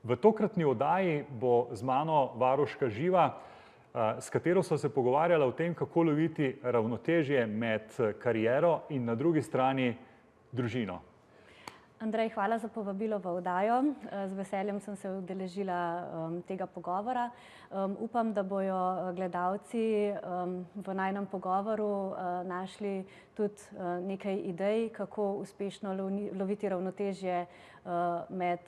V tokratni oddaji bo z mano varuška Živa, s katero sva se pogovarjala o tem, kako loviti ravnotežje med kariero in na drugi strani družino. Andrej, hvala za povabilo v oddajo. Z veseljem sem se udeležila tega pogovora. Upam, da bojo gledalci v najinem pogovoru našli tudi nekaj idej, kako uspešno loviti ravnotežje med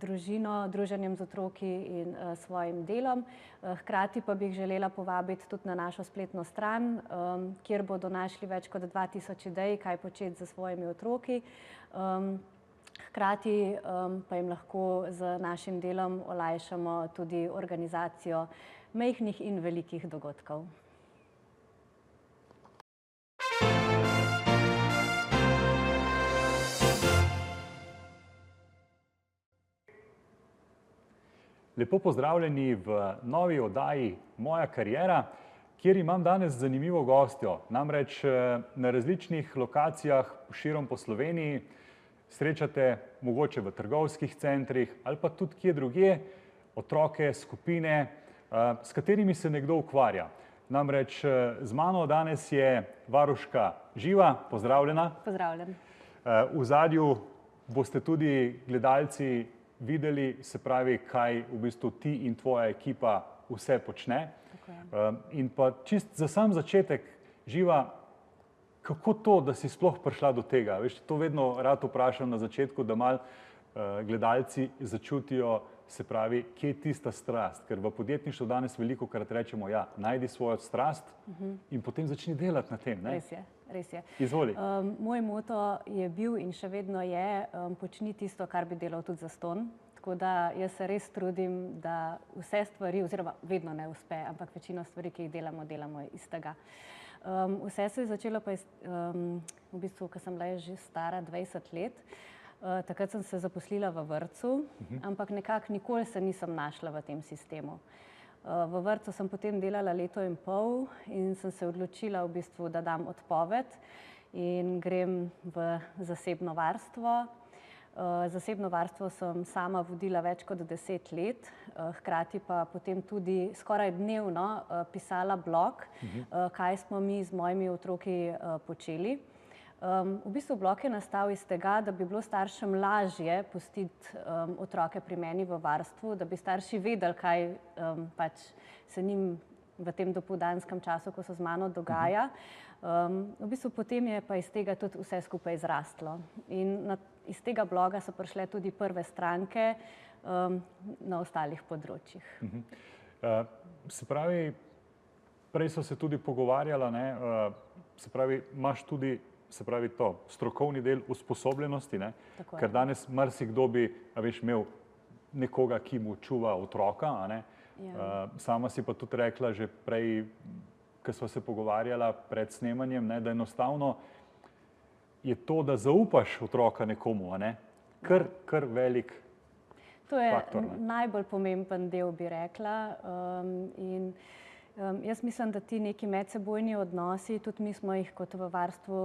družino, druženjem z otroki in svojim delom. Hkrati pa bi jih želela povabiti tudi na našo spletno stran, kjer bodo našli več kot 2000 idej, kaj početi z svojimi otroki. Hkrati pa jim lahko z našim delom olajšamo tudi organizacijo majhnih in velikih dogodkov. Lepo pozdravljeni v novi oddaji Moja kariera, kjer imam danes zanimivo gostjo. Namreč na različnih lokacijah širom po Sloveniji srečate mogoče v trgovskih centrih ali pa tudi kje drugje otroke, skupine, s katerimi se nekdo ukvarja. Namreč z mano danes je varuška Živa, pozdravljena. Pozdravljen. V ozadju boste tudi gledalci videli, se pravi, kaj v bistvu ti in tvoja ekipa vse počne. In pa čist za sam začetek, Živa, kako to, da si sploh prišla do tega? Veš, to vedno rad vprašam na začetku, da malo gledalci začutijo, se pravi, kje je tista strast. Ker v podjetništvu danes velikokrat rečemo, ja, najdi svojo strast in potem začni delati na tem, ne? Res je, res je. Izvoli. Moj moto je bil in še vedno je, počni tisto, kar bi delal tudi zastonj. Tako da jaz se res trudim, da vse stvari, oziroma vedno ne uspe, ampak večino stvari, ki jih delamo iz tega. Vse se je začelo pa v bistvu, ko sem bila že stara 20 let. Takrat sem se zaposlila v vrtcu, ampak nekako nikoli se nisem našla v tem sistemu. V vrtcu sem potem delala 1,5 leta in sem se odločila v bistvu, da dam odpoved in grem v zasebno varstvo. Zasebno varstvo sem sama vodila več kot 10 let, hkrati pa potem tudi skoraj dnevno pisala blog, kaj smo mi z mojimi otroki počeli. V bistvu blog je nastal iz tega, da bi bilo staršem lažje pustiti otroke pri meni v varstvu, da bi starši vedeli, kaj pač se njim v tem dopoldanskem času, ko so z mano, dogaja. V bistvu potem je pa iz tega tudi vse skupaj zrastlo. In iz tega bloga so prišle tudi prve stranke na ostalih področjih. Se pravi, prej so se tudi pogovarjala, ne, se pravi, imaš tudi, se pravi to, strokovni del usposobljenosti, ne, ker danes marsikdo bi, a veš, imel nekoga, ki mu čuva otroka, a ne. Sama si pa tudi rekla že prej, ko sva se pogovarjala pred snemanjem, ne, da enostavno je to, da zaupaš otroka nekomu, a ne, kar velik faktor. To je najbolj pomemben del, bi rekla. In jaz mislim, da ti neki medsebojni odnosi, tudi mi smo jih kot v varstvu,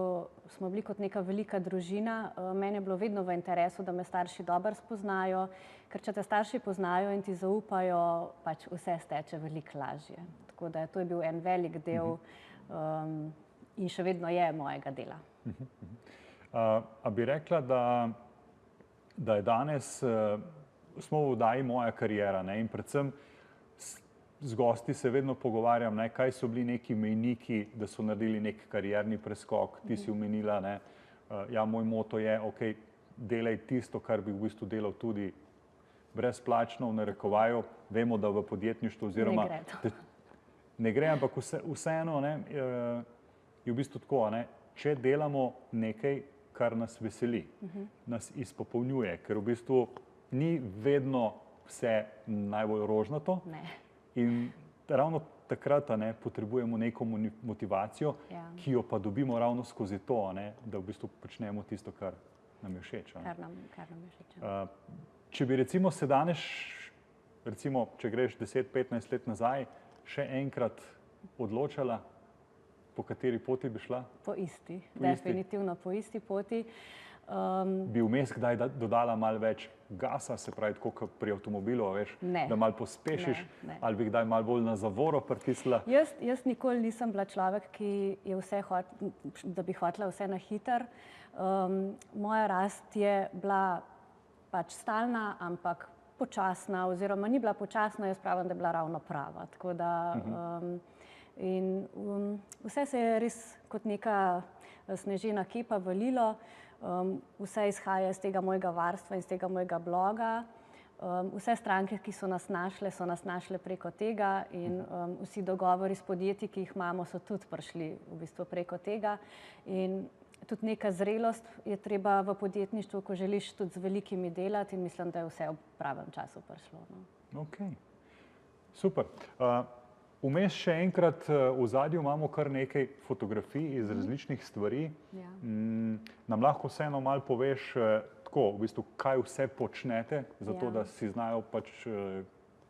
smo bili kot neka velika družina. Meni je bilo vedno v interesu, da me starši dobro spoznajo, ker če te starši poznajo in ti zaupajo, pač vse steče veliko lažje. Tako da to je bil en velik del in še vedno je mojega dela. A bi rekla, da je danes, smo v oddaji Moja kariera, ne, in predvsem z gosti se vedno pogovarjam, ne, kaj so bili neki mejniki, da so naredili nek karierni preskok. Ti si omenila, ne, ja, moj moto je, ok, delaj tisto, kar bi v bistvu delal tudi brezplačno, v narekovaju. Vemo, da v podjetništvu oziroma ne gre, ampak vseeno, ne, je v bistvu tako, ne, če delamo nekaj, kar nas veseli, nas izpopolnjuje, ker v bistvu ni vedno vse najbolj rožnato. In ravno takrat, ne, potrebujemo neko motivacijo, ki jo pa dobimo ravno skozi to, ne, da v bistvu počnemo tisto, kar nam je všeč. Kar nam je všeč. Če bi recimo se danes, recimo, če greš 10-15 let nazaj, še enkrat odločala, po kateri poti bi šla? Po isti, definitivno po isti poti. Bi vmes kdaj dodala malo več gasa, se pravi, tako kot pri avtomobilu, veš, Ne. da malo pospešiš, Ne. ali bi kdaj malo bolj na zavoro pritisnila? Jaz nikoli nisem bila človek, ki je da bi hotela vse na hiter. Moja rast je bila pač stalna, ampak počasna, oziroma ni bila počasna, jaz pravim, da je bila ravno prava. Tako da, vse se je res kot neka snežena kepa valilo, vse izhaja iz tega mojega varstva, iz tega mojega bloga. Vse stranke, ki so nas našle preko tega in vsi dogovori s podjetji, ki jih imamo, so tudi prišli v bistvu preko tega. In tudi neka zrelost je treba v podjetništvu, ko želiš tudi z velikimi delati, in mislim, da je vse v pravem času prišlo. No. Ok, super. Vmes še enkrat v ozadju imamo kar nekaj fotografij iz različnih stvari. Ja. Nam lahko vseeno malo poveš, tako, v bistvu, kaj vse počnete, zato Ja. da si znajo pač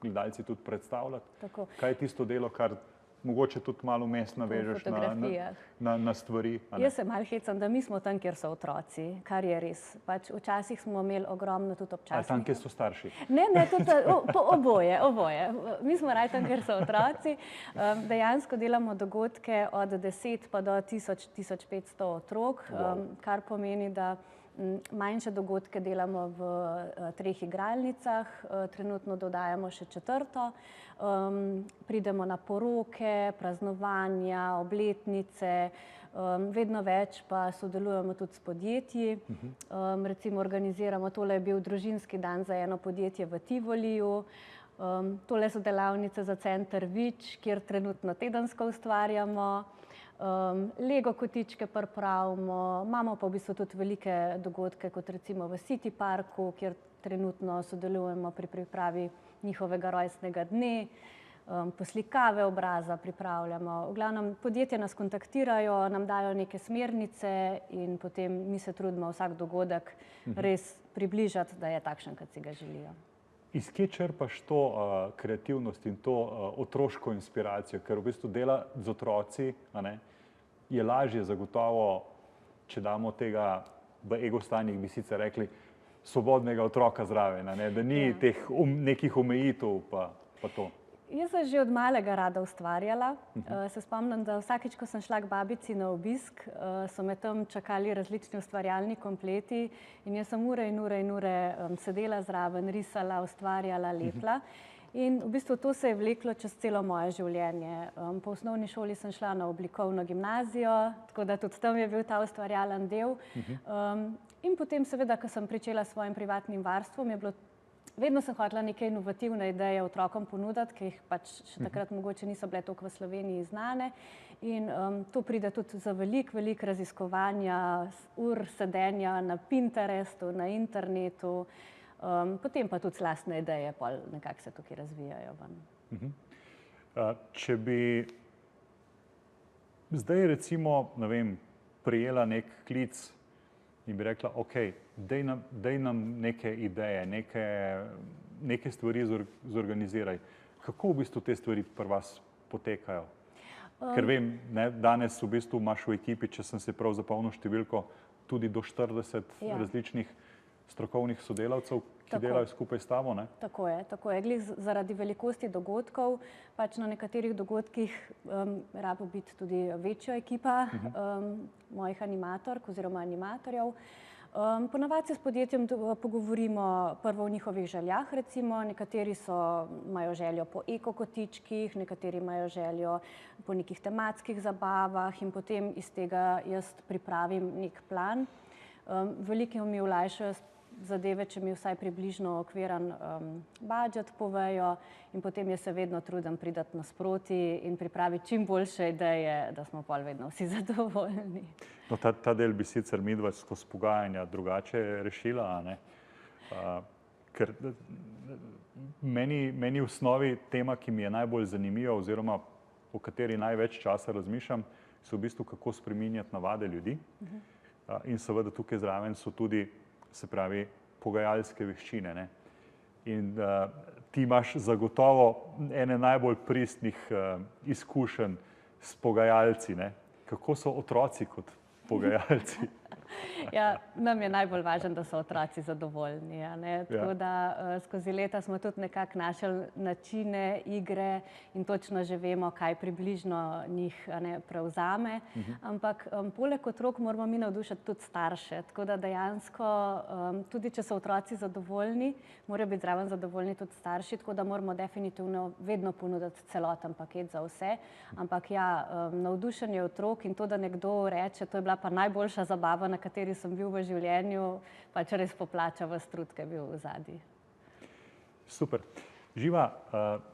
gledalci tudi predstavljati? Tako. Kaj je tisto delo, kar mogoče tudi malo vmes navežeš fotografijah. na stvari? a ne? Jaz se malo hecam, da mi smo tam, kjer so otroci, kar je res. Pač včasih smo imeli ogromno tudi Ali občasnih. tam, kjer so starši? Ne, tudi oboje. Mi smo raje tam, kjer so otroci. Dejansko delamo dogodke od 10 pa do 1500 otrok, kar pomeni, da manjše dogodke delamo v 3 igralnicah, trenutno dodajamo še 4. Pridemo na poroke, praznovanja, obletnice, vedno več pa sodelujemo tudi s podjetji. Recimo organiziramo, tole je bil družinski dan za eno podjetje v Tivoliju, tole so delavnice za Center Vič, kjer trenutno tedensko ustvarjamo. Lego kotičke pripravimo, imamo pa v bistvu tudi velike dogodke, kot recimo v City Parku, kjer trenutno sodelujemo pri pripravi njihovega rojstnega dne, poslikave obraza pripravljamo. V glavnem, podjetje nas kontaktirajo, nam dajo neke smernice in potem mi se trudimo vsak dogodek res približati, da je takšen, kot si ga želijo. Iz kje črpaš to kreativnost in to otroško inspiracijo? Ker v bistvu dela z otroci, a ne, je lažje zagotovo, če damo tega v ego stanjih, bi sicer rekli, svobodnega otroka zraven, a ne, da ni teh nekih omejitev pa to. Jaz sem že od malega rada ustvarjala. Se spomnim, da vsakič, ko sem šla k babici na obisk, so me tam čakali različni ustvarjalni kompleti in jaz sem ure in ure in ure sedela zraven, risala, ustvarjala, lepla. In v bistvu to se je vleklo čez celo moje življenje. Po osnovni šoli sem šla na oblikovno gimnazijo, tako da tudi tam je bil ta ustvarjalen del. In potem seveda, ko sem pričela s svojim privatnim varstvom, je bilo vedno sem hotela neke inovativne ideje otrokom ponuditi, ki jih pač še takrat mogoče niso bile toliko v Sloveniji znane. In to pride tudi za veliko raziskovanja, ur sedenja na Pinterestu, na internetu, potem pa tudi lastne ideje, pol nekako se tukaj razvijajo ven. Če bi zdaj recimo, ne vem, prijela nek klic in bi rekla, ok, daj nam neke ideje, neke stvari zorganiziraj. Kako v bistvu te stvari pri vas potekajo? Ker vem, ne, danes v bistvu imaš v ekipi, če sem se prav zapomnil številko, tudi do 40 različnih strokovnih sodelavcev, ki delajo skupaj s tabo, ne? Tako je. Glih zaradi velikosti dogodkov, pač na nekaterih dogodkih rabo biti tudi večja ekipa mojih animatork oziroma animatorjev. Ponavadi se s podjetjem pogovorimo prvo o njihovih željah, recimo, nekateri imajo željo po ekokotičkih, nekateri imajo željo po nekih tematskih zabavah in potem iz tega jaz pripravim nek plan. Veliko mi olajšajo zadeve, če mi vsaj približno okviran budžet povejo in potem jaz se vedno trudim priti nasproti in pripraviti čim boljše ideje, da smo pol vedno vsi zadovoljni. No, ta del bi sicer midva skozi pogajanja drugače rešila, a ne? Ker meni v osnovi tema, ki mi je najbolj zanimiva oziroma o kateri največ časa razmišljam, so v bistvu kako spreminjati navade ljudi. In seveda tukaj zraven so tudi, se pravi, pogajalske veščine, ne? In ti imaš zagotovo ene najbolj pristnih izkušenj s pogajalci, ne? Kako so otroci kot pogajalci? Ja, nam je najbolj važno, da so otroci zadovoljni. A ne? Tako da skozi leta smo tudi nekako našli načine, igre in točno že vemo, kaj približno njih prevzame. Ampak poleg otrok moramo mi navdušiti tudi starše. Tako da dejansko, tudi če so otroci zadovoljni, morajo biti zraven zadovoljni tudi starši, tako da moramo definitivno vedno ponuditi celoten paket za vse. Ampak ja, navdušenje otrok in to, da nekdo reče, to je bila pa najboljša zabava, na kateri sem bil v življenju, pač res poplača vas trud, ki je bil v zadnji. Super. Živa,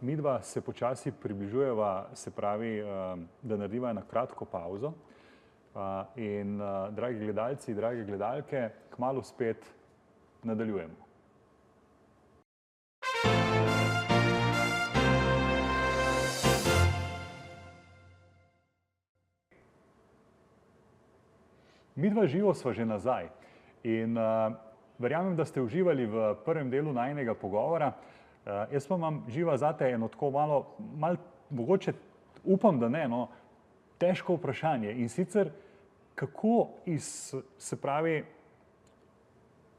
midva se počasi približujeva, se pravi, da narediva eno kratko pauzo. In dragi gledalci, drage gledalke, kmalu spet nadaljujemo. Midva živo sva že nazaj in verjamem, da ste uživali v prvem delu najinega pogovora. Jaz pa imam, Živa, zate eno tako malo, mogoče upam, da ne, no, težko vprašanje. In sicer, kako se pravi,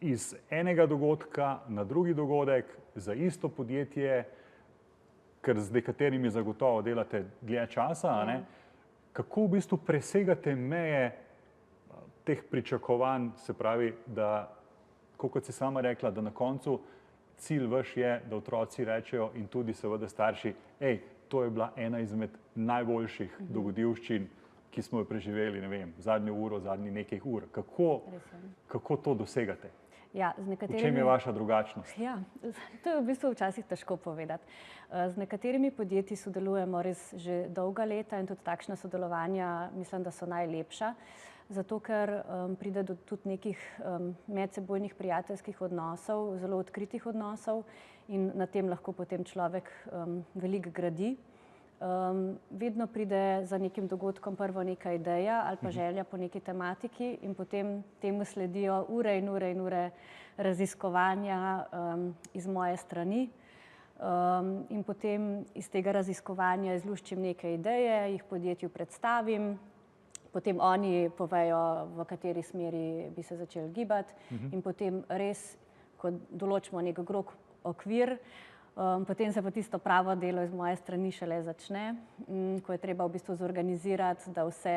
iz enega dogodka na drugi dogodek za isto podjetje, ker z nekaterimi zagotovo delate dlje časa, ne, kako v bistvu presegate meje teh pričakovanj, se pravi, da, kot si sama rekla, da na koncu cilj vaš je, da otroci rečejo in tudi seveda starši, to je bila ena izmed najboljših dogodivščin, ki smo jo preživeli, ne vem, zadnjo uro, zadnji nekaj ur. Kako to dosegate? Ja, v čem je vaša drugačnost? Ja, to je v bistvu včasih težko povedati. Z nekaterimi podjetji sodelujemo res že dolga leta in tudi takšna sodelovanja mislim, da so najlepša. Zato, ker pride do tudi nekih medsebojnih prijateljskih odnosov, zelo odkritih odnosov in na tem lahko potem človek veliko gradi. Vedno pride za nekim dogodkom prvo neka ideja ali pa želja po neki tematiki in potem temu sledijo ure in ure in ure raziskovanja iz moje strani. In potem iz tega raziskovanja izluščim neke ideje, jih podjetju predstavim, potem oni povejo, v kateri smeri bi se začeli gibati in potem res, ko določimo nek grob okvir, potem se pa tisto pravo delo iz moje strani šele začne, ko je treba v bistvu zorganizirati, da vse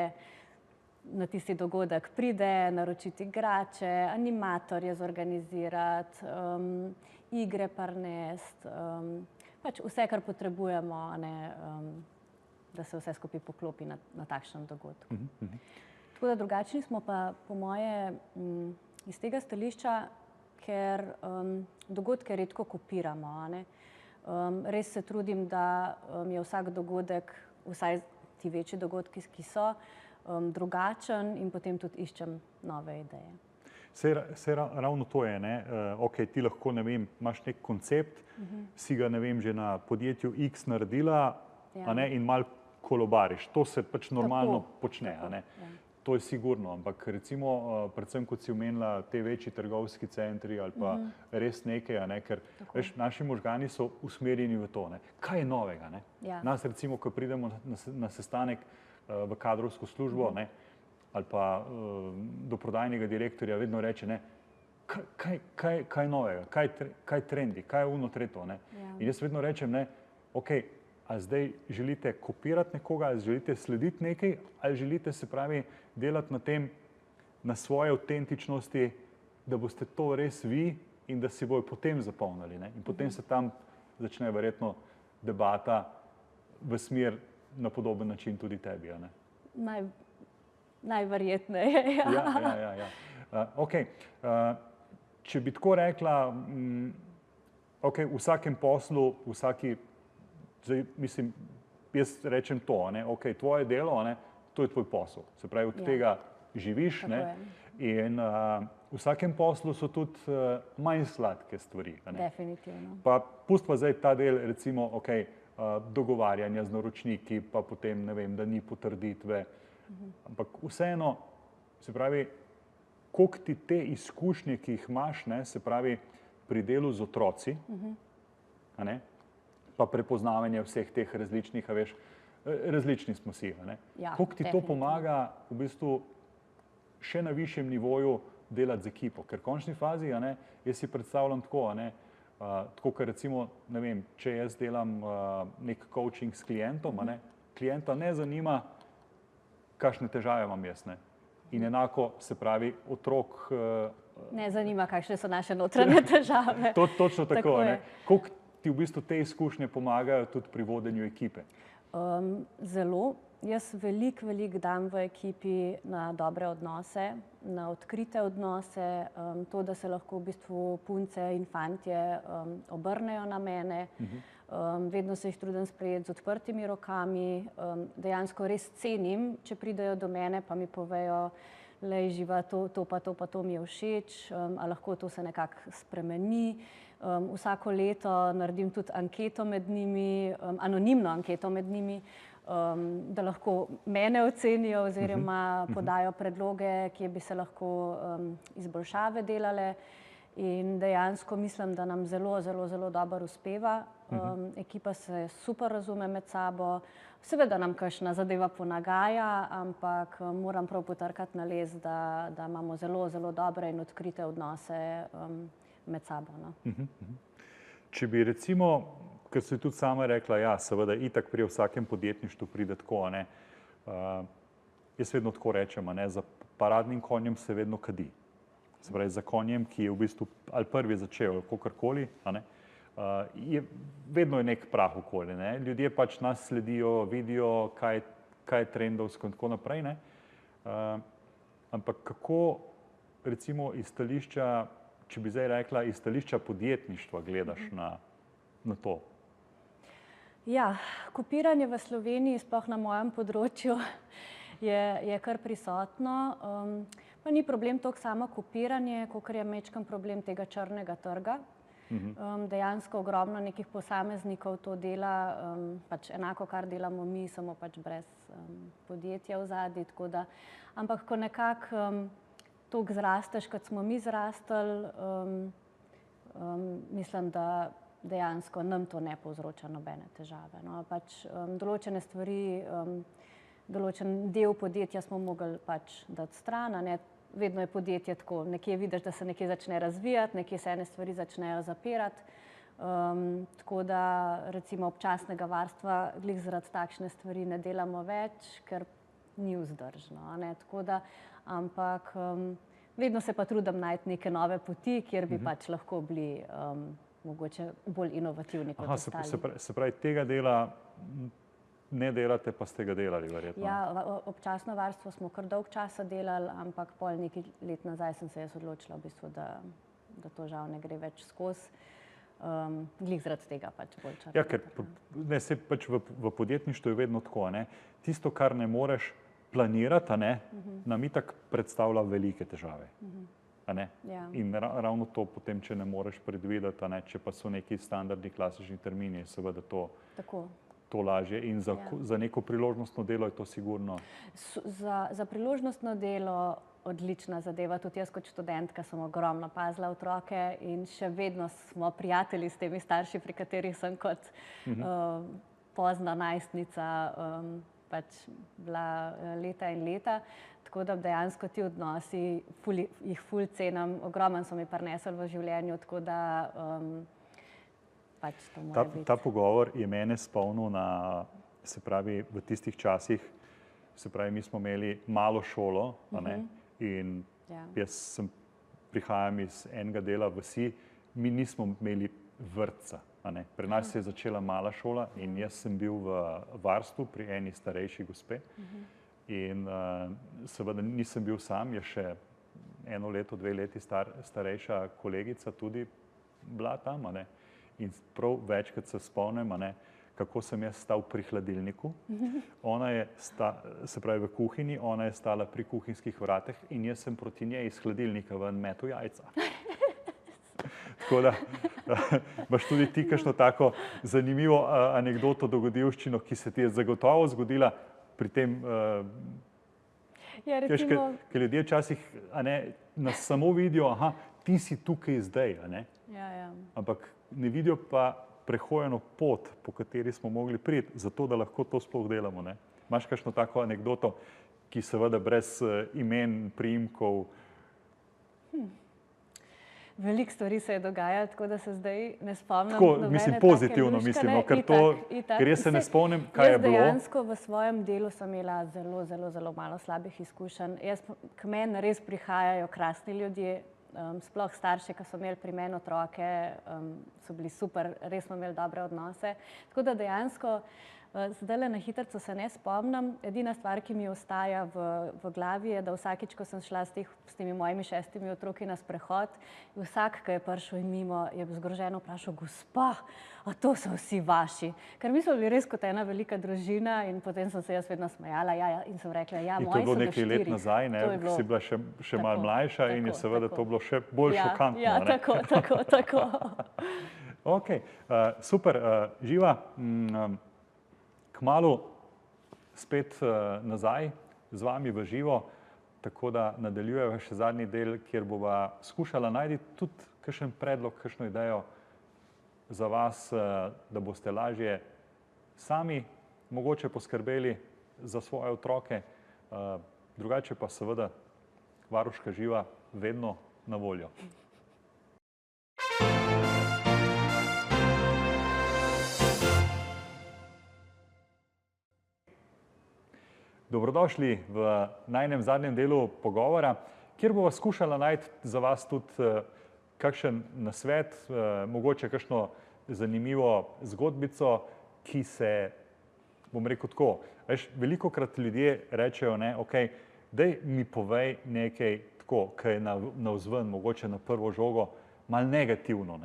na tisti dogodek pride, naročiti igrače, animatorje zorganizirati, igre prinesti, pač vse, kar potrebujemo, da se vse skupaj poklopi na takšnem dogodku. Tako da drugačni smo pa po moje iz tega stališča, ker dogodke redko kopiramo. Res se trudim, da je vsak dogodek, vsaj ti večji dogodki, ki so, drugačen in potem tudi iščem nove ideje. Saj ravno to je, ne, ti lahko, ne vem, imaš nek koncept, si ga, ne vem, že na podjetju X naredila, in malo kolobariš. To se pač normalno počne, to je sigurno, ampak recimo, predvsem kot si omenila, te večji trgovski centri ali pa res nekaj, ker veš, naši možgani so usmerjeni v to, kaj je novega, Nas recimo, ko pridemo na sestanek v kadrovsko službo, ali pa do prodajnega direktorja, vedno reče, kaj novega, kaj trendi, kaj je ono tretjo, In jaz vedno rečem, a zdaj želite kopirati nekoga, ali želite slediti nekaj, ali želite, se pravi, delati na tem, na svoje avtentičnosti, da boste to res vi in da si bojo potem zapomnili, In potem se tam začne verjetno debata v smer na podoben način tudi tebi, Najverjetneje, ja. Če bi tako rekla, v vsakem poslu, zdaj, mislim, jaz rečem to, tvoje delo, to je tvoj posel. Se pravi, od tega živiš, in v vsakem poslu so tudi manj sladke stvari. Definitivno. Pa pustva zdaj ta del, recimo, dogovarjanja z naročniki, pa potem, ne vem, da ni potrditve. Ampak vseeno, se pravi, koliko ti te izkušnje, ki jih imaš, se pravi, pri delu z otroci, pa prepoznavanje vseh teh različnih, različni smo si, koliko ti to pomaga v bistvu še na višjem nivoju delati z ekipo. Ker v končni fazi, a ne, jaz si predstavljam tako, a ne, tako, ker recimo, ne vem, če jaz delam nek coaching s klientom, a ne, klienta ne zanima, kakšne težave imam jaz, ne. In enako, se pravi, otrok... Ne zanima, kakšne so naše notranje težave. Točno tako, Tako ne. je. Koliko ti v bistvu te izkušnje pomagajo tudi pri vodenju ekipe? Zelo. Jaz veliko dam v ekipi na dobre odnose, na odkrite odnose, to, da se lahko v bistvu punce in fantje obrnejo na mene. Vedno se jih trudim sprejeti z odprtimi rokami. Dejansko res cenim, če pridejo do mene, pa mi povejo, lej Živa, to mi je všeč, a lahko to se nekako spremeni. Vsako leto naredim tudi anketo med njimi, anonimno anketo med njimi, da lahko mene ocenijo oziroma podajo predloge, kje bi se lahko izboljšave delale. In dejansko mislim, da nam zelo dobro uspeva. Ekipa se super razume med sabo. Seveda nam kakšna zadeva ponagaja, ampak moram prav potrkati na les, da imamo zelo dobre in odkrite odnose med sabo. No. Če bi recimo, ker si tudi sama rekla, ja, seveda itak pri vsakem podjetništvu pride tako, a ne, jaz vedno tako rečem, a ne, za paradnim konjem se vedno kadi. Se pravi, za konjem, ki je v bistvu ali prvi začel, ali kakorkoli, a ne, vedno je nek prah okoli, ne. Ljudje pač nas sledijo, vidijo, kaj je trendovsko in tako naprej, ne. Ampak kako recimo iz stališča, če bi zdaj rekla, iz stališča podjetništva gledaš na to? Ja, kopiranje v Sloveniji, sploh na mojem področju, je kar prisotno. Pa ni problem toliko samo kopiranje, kakor je majčken problem tega črnega trga. Dejansko ogromno nekih posameznikov to dela, pač enako, kar delamo mi, samo pač brez podjetja vzadaj, tako da. Ampak ko nekako toliko zrasteš, kot smo mi zrastli, mislim, da dejansko nam to ne povzroča nobene težave. No, pač določene stvari, določen del podjetja smo mogli pač dati stran, a ne. Vedno je podjetje tako, nekje vidiš, da se nekje začne razvijati, nekje se ene stvari začnejo zapirati. Tako da recimo občasnega varstva glih zaradi takšne stvari ne delamo več, ker ni vzdržno, a ne. Tako da, ampak vedno se pa trudim najti neke nove poti, kjer bi pač lahko bili mogoče bolj inovativni kot ostali. Se pravi, tega dela ne delate, pa ste ga delali verjetno. Ja, občasno varstvo smo kar dolgo časa delali, ampak pol nekaj let nazaj sem se jaz odločila v bistvu, da to žal ne gre več skozi. Glih zaradi tega pač bolj črnega. Ja, ker se pač v podjetništvu je vedno tako, ne. Tisto, kar ne moreš planirati, a ne, nam itak predstavlja velike težave. A ne? Ja. In ravno to potem, če ne moreš predvideti, a ne, če pa so neki standardni klasični termini, seveda to lažje. In za neko priložnostno delo je to sigurno. Za priložnostno delo odlična zadeva. Tudi jaz kot študentka sem ogromno pazila otroke in še vedno smo prijatelji s temi starši, pri katerih sem kot pozna najstnica pač bila leta in leta. Tako da dejansko ti odnosi, jih ful cenim, ogromno so mi prinesli v življenju, tako da pač to mora biti. Ta pogovor je mene spomnil na, se pravi, v tistih časih, se pravi, mi smo imeli malo šolo, a ne, in jaz prihajam iz enega dela vasi, mi nismo imeli vrtca, a ne. Pri nas se je začela mala šola in jaz sem bil v varstvu pri eni starejši gospe. In seveda nisem bil sam, je še 1 leto, 2 leti starejša kolegica tudi bila tam, a ne. In prav večkrat se spomnim, a ne, kako sem jaz stal pri hladilniku. Ona je, se pravi v kuhinji, ona je stala pri kuhinjskih vratih in jaz sem proti njej iz hladilnika ven metal jajca. Tako da imaš tudi ti kakšno tako zanimivo anekdoto, dogodivščino, ki se ti je zagotovo zgodila pri tem, ker ljudje včasih, a ne, nas samo vidijo, aha, ti si tukaj zdaj, a ne. Ampak ne vidijo pa prehojeno pot, po kateri smo mogli priti, zato da lahko to sploh delamo, ne. Imaš kakšno tako anekdoto, ki seveda brez imen, priimkov. Veliko stvari se je dogajalo, tako da se zdaj ne spomnim. Tako, mislim, pozitivno mislim, no, ker jaz se ne spomnim, kaj je bilo. Jaz dejansko v svojem delu sem imela zelo malo slabih izkušenj. K meni res prihajajo krasni ljudje, sploh starši, ki so imeli pri meni otroke, so bili super, res smo imeli dobre odnose. Tako da dejansko zdajle na hitrico se ne spomnim. Edina stvar, ki mi ostaja v glavi, je, da vsakič, ko sem šla s temi mojimi 6 otroki na sprehod, vsak, ki je prišel mimo, je zgroženo vprašal: gospa, a to so vsi vaši? Ker mi smo bili res kot ena velika družina in potem sem se jaz vedno smejala, in sem rekla, ja, moji so do 4. In to je bilo nekaj let nazaj, ko si bila še malo mlajša in je seveda to bilo še bolj šokantno. Ja, tako. Ok, super, Živa. Kmalu spet nazaj z vami v živo, tako da nadaljujeva še zadnji del, kjer bova skušala najti tudi kakšen predlog, kakšno idejo za vas, da boste lažje sami mogoče poskrbeli za svoje otroke, drugače pa seveda varuška Živa vedno na voljo. Dobrodošli v najnem zadnjem delu pogovora, kjer bova skušala najti za vas tudi kakšen nasvet, mogoče kakšno zanimivo zgodbico, ki se, bom rekel tako, velikokrat ljudje rečejo, ok, daj mi povej nekaj tako, ki je navzven, mogoče na prvo žogo, malo negativno,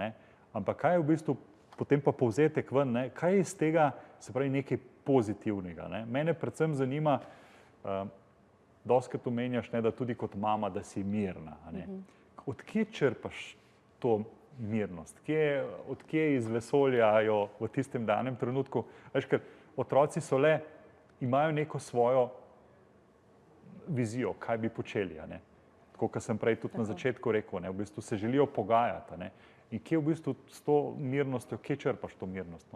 ampak kaj je v bistvu potem pa povzetek ven, kaj je iz tega, se pravi, nekaj pozitivnega. Mene predvsem zanima, dostikrat omenjaš, da tudi kot mama, da si mirna. Od kje črpaš to mirnost? Od kje iz vesolja jo v tistem danem trenutku? Ker otroci so imajo neko svojo vizijo, kaj bi počeli. Tako, kot sem prej tudi na začetku rekel, v bistvu se želijo pogajati. In kje v bistvu s to mirnostjo, kje črpaš to mirnost?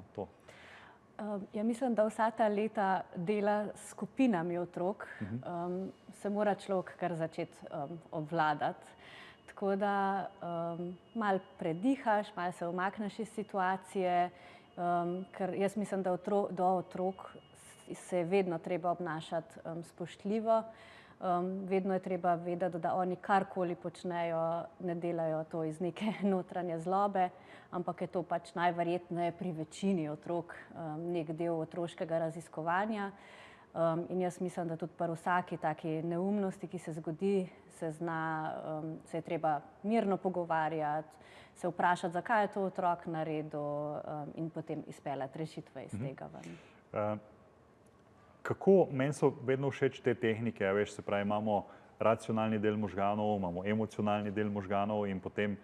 Ja, mislim, da vsa ta leta dela s skupinami otrok se mora človek kar začeti obvladati. Tako da malo predihaš, malo se umakneš iz situacije, ker jaz mislim, da do otrok se je vedno treba obnašati spoštljivo. Vedno je treba vedeti, da oni karkoli počnejo, ne delajo to iz neke notranje zlobe, ampak je to pač najverjetneje pri večini otrok nek del otroškega raziskovanja. In jaz mislim, da tudi pri vsaki taki neumnosti, ki se zgodi, se je treba mirno pogovarjati, se vprašati, zakaj je to otrok naredil in potem izpeljati rešitve iz tega ven. Kako, meni so vedno všeč te tehnike, se pravi, imamo racionalni del možganov, imamo emocionalni del možganov in potem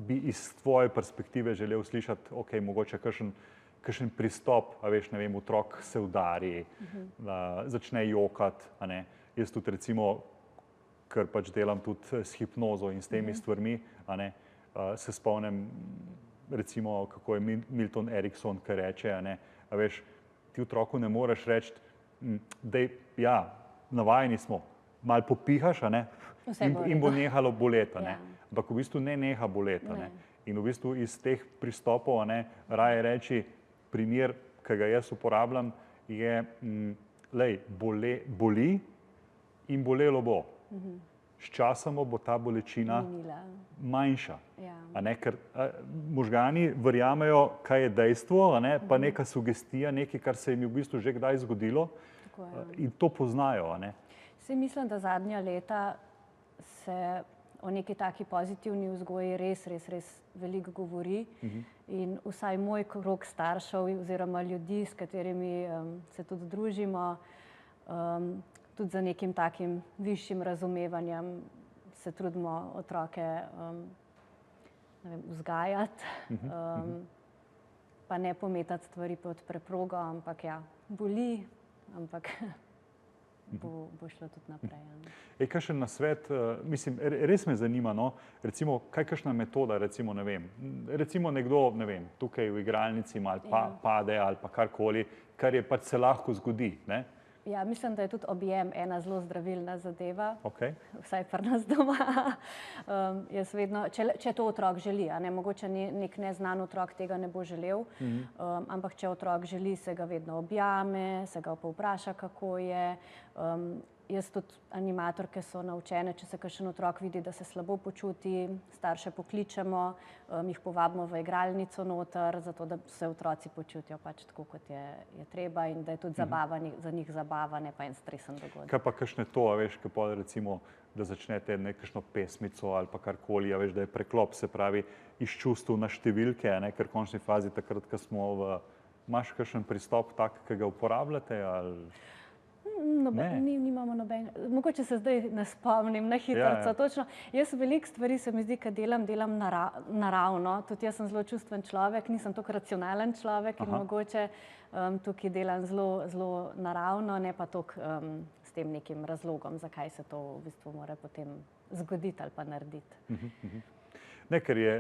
bi iz tvoje perspektive želel slišati, ok, mogoče kakšen pristop, ne vem, otrok se udari, začne jokati, jaz tudi recimo, ker pač delam tudi s hipnozo in s temi stvarmi, se spomnim recimo, kako je Milton Erickson, ki reče, ti otroku ne moreš reči, da ja, navajeni smo, malo popihaš, in bo nehalo boleti, ampak v bistvu ne neha boleti. In v bistvu iz teh pristopov raje reči, primer, ki ga jaz uporabljam, je, boli in bolelo bo. Sčasoma bo ta bolečina manjša. Ker možgani verjamejo, kaj je dejstvo, pa neka sugestija, nekaj, kar se jim je v bistvu že kdaj zgodilo in to poznajo. Saj mislim, da zadnja leta se o neki taki pozitivni vzgoji res veliko govori in vsaj moj krog staršev oziroma ljudi, s katerimi se tudi družimo, tudi za nekim takim višjim razumevanjem se trudimo otroke vzgajati, pa ne pometati stvari pod preprogo, ampak ja, boli, ampak bo šlo tudi naprej. Kakšen nasvet, mislim, res me zanima, recimo, kaj kakšna metoda, recimo, ne vem, recimo nekdo, ne vem, tukaj v igralnici malo pade ali pa karkoli, kar je pač se lahko zgodi, Ja, mislim, da je tudi objem ena zelo zdravilna zadeva, Okay. vsaj pri nas doma. Jaz vedno, če to otrok želi, a ne, mogoče nek neznan otrok tega ne bo želel, ampak če otrok želi, se ga vedno objame, se ga povpraša, kako je. Jaz tudi animatorke so naučene, če se kakšen otrok vidi, da se slabo počuti, starše pokličemo, jih povabimo v igralnico noter, zato da se otroci počutijo pač tako, kot je treba in da je tudi za njih zabava, ne pa en stresen dogodek. Kaj pa kakšne to, a veš, kaj pa recimo, da začnete nekakšno pesmico ali pa karkoli, a veš, da je preklop, se pravi, iz čustev na številke, ne, ker v končni fazi takrat, ko smo imaš kakšen pristop tak, ki ga uporabljate ali... Nimamo noben, mogoče se zdaj ne spomnim na hitrico, točno. Jaz veliko stvari se mi zdi, kad delam naravno, tudi jaz sem zelo čustven človek, nisem toliko racionalen človek in mogoče tukaj delam zelo naravno, ne pa toliko s tem nekim razlogom, zakaj se to v bistvu mora potem zgoditi ali pa narediti. Ne, ker je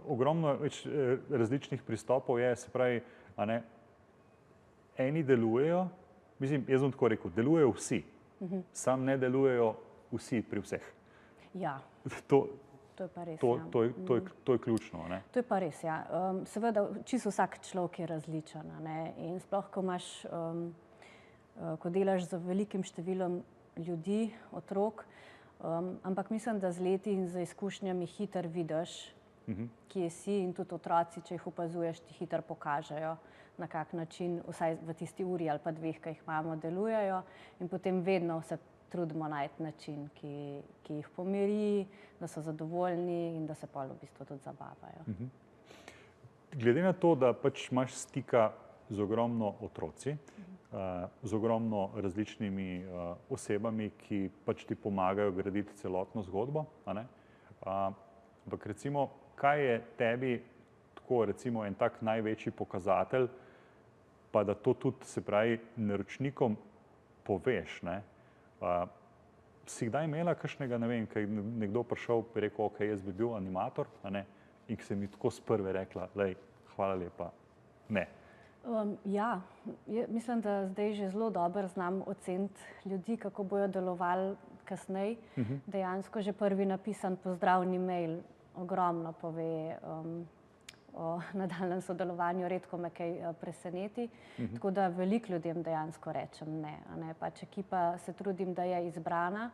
ogromno več različnih pristopov je, se pravi, a ne, eni delujejo, mislim, jaz bom tako rekel, delujejo vsi, sam ne delujejo vsi pri vseh. Ja, to je pa res, to je ključno, ne? To je pa res, ja. Seveda, čisto vsak človek je različen, ne, in sploh, ko delaš z velikim številom ljudi, otrok, ampak mislim, da z leti in z izkušnjami hitro vidiš, kje si in tudi otroci, če jih opazuješ, ti hitro pokažejo, na kak način, vsaj v tisti uri ali pa dveh, ki jih imamo, delujejo in potem vedno se trudimo najti način, ki jih pomiri, da so zadovoljni in da se pol v bistvu tudi zabavajo. Glede na to, da pač imaš stika z ogromno otroci, z ogromno različnimi osebami, ki pač ti pomagajo graditi celotno zgodbo, a ne? Ampak recimo, kaj je tebi tako recimo en tak največji pokazatelj, pa da to tudi, se pravi, naročnikom poveš, ne? Si kdaj imela kakšnega, ne vem, kaj nekdo prišel in rekel, ok, jaz bi bil animator, a ne? In ki se mi tako s prve rekla, lej, hvala lepa, ne. Ja, mislim, da zdaj že zelo dobro znam oceniti ljudi, kako bojo delovali kasneje. Dejansko že prvi napisan pozdravni mail ogromno pove o nadaljnjem sodelovanju, redko me kaj preseneti. Tako da veliko ljudem dejansko rečem ne. Pač ekipa se trudim, da je izbrana,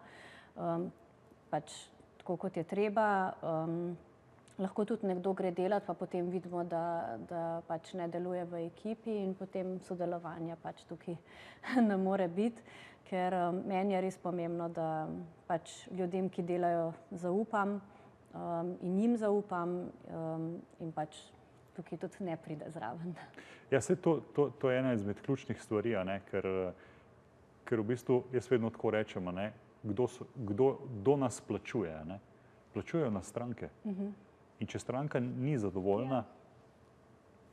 pač tako, kot je treba. Lahko tudi nekdo gre delati, pa potem vidimo, da pač ne deluje v ekipi in potem sodelovanja pač tukaj ne more biti, ker meni je res pomembno, da pač ljudem, ki delajo, zaupam in njim zaupam in pač tukaj tudi ne pride zraven. Ja, saj to je ena izmed ključnih stvari, a ne, ker v bistvu jaz vedno tako rečem, a ne, kdo nas plačuje, a ne. Plačujejo nas stranke. In če stranka ni zadovoljna,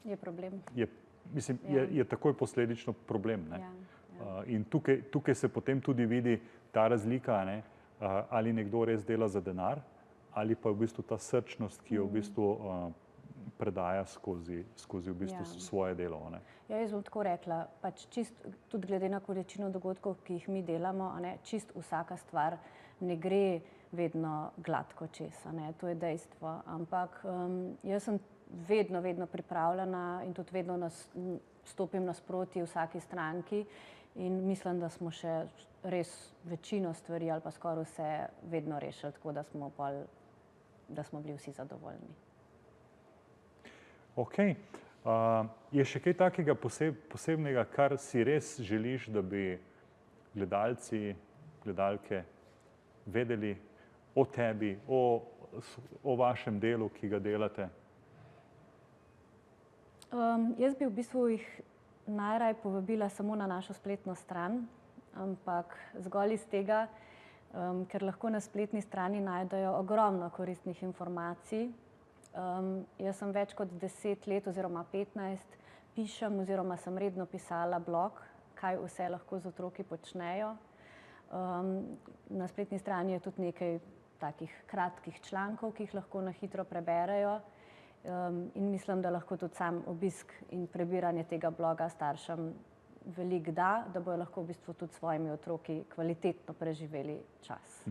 je problem. Je takoj posledično problem, ne. In tukaj se potem tudi vidi ta razlika, ne, ali nekdo res dela za denar, ali pa v bistvu ta srčnost, ki jo v bistvu predaja skozi v bistvu svoje delo, ne. Ja, jaz bom tako rekla, pač tudi glede na količino dogodkov, ki jih mi delamo, a ne, čist vsaka stvar ne gre vedno gladko čez, a ne, to je dejstvo, ampak jaz sem vedno pripravljena in tudi vedno stopim nasproti vsaki stranki in mislim, da smo še res večino stvari ali pa skoraj vse vedno rešili, tako da smo bili vsi zadovoljni. Ok. Je še kaj takega posebnega, kar si res želiš, da bi gledalci, gledalke vedeli o tebi, o vašem delu, ki ga delate? Jaz bi v bistvu jih najraje povabila samo na našo spletno stran, ampak zgolj iz tega, ker lahko na spletni strani najdejo ogromno koristnih informacij. Jaz sem več kot 10 let oziroma 15 pišem oziroma sem redno pisala blog, kaj vse lahko z otroki počnejo. Na spletni strani je tudi nekaj takih kratkih člankov, ki jih lahko na hitro preberejo. In mislim, da lahko tudi sam obisk in prebiranje tega bloga staršem veliko da, da bodo lahko v bistvu tudi s svojimi otroki kvalitetno preživeli čas.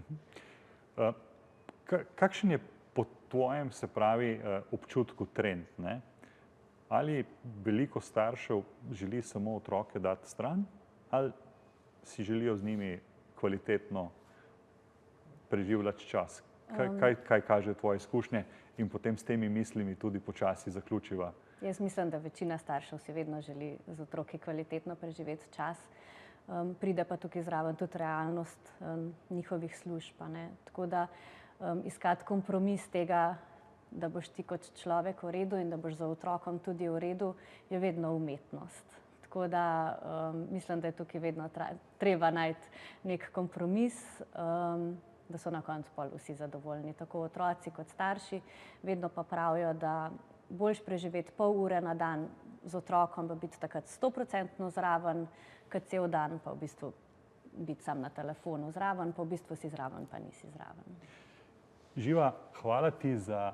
Kakšen je po tvojem, se pravi, občutku trend, ne? Ali veliko staršev želi samo otroke dati stran, ali si želijo z njimi kvalitetno preživljati čas? Kaj kaže tvoje izkušnje in potem s temi mislimi tudi počasi zaključiva? Jaz mislim, da večina staršev si vedno želi z otroki kvalitetno preživeti čas. Pride pa tukaj zraven tudi realnost njihovih služb, ne. Tako da iskati kompromis tega, da boš ti kot človek v redu in da boš za otrokom tudi v redu, je vedno umetnost. Tako da mislim, da je tukaj vedno treba najti nek kompromis, da so na koncu pol vsi zadovoljni, tako otroci kot starši. Vedno pa pravijo, da boljš preživeti pol ure na dan z otrokom, pa biti takrat 100% zraven, kot cel dan pa v bistvu biti sam na telefonu zraven, pa v bistvu si zraven, pa nisi zraven. Živa, hvala ti za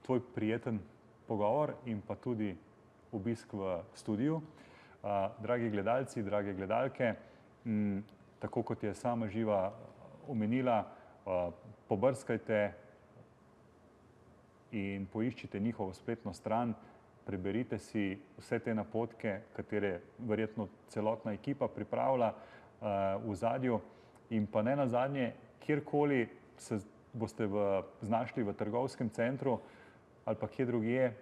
tvoj prijeten pogovor in pa tudi obisk v studiu. Dragi gledalci, drage gledalke, tako kot je sama Živa omenila, pobrskajte in poiščite njihovo spletno stran, preberite si vse te napotke, katere verjetno celotna ekipa pripravlja v ozadju, in pa ne nazadnje, kjerkoli se boste znašli v trgovskem centru ali pa kje drugje,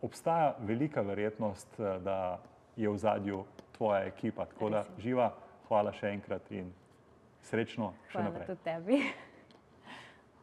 obstaja velika verjetnost, da je v ozadju tvoja ekipa. Tako da, Živa, hvala še enkrat in srečno še naprej. Hvala tudi tebi.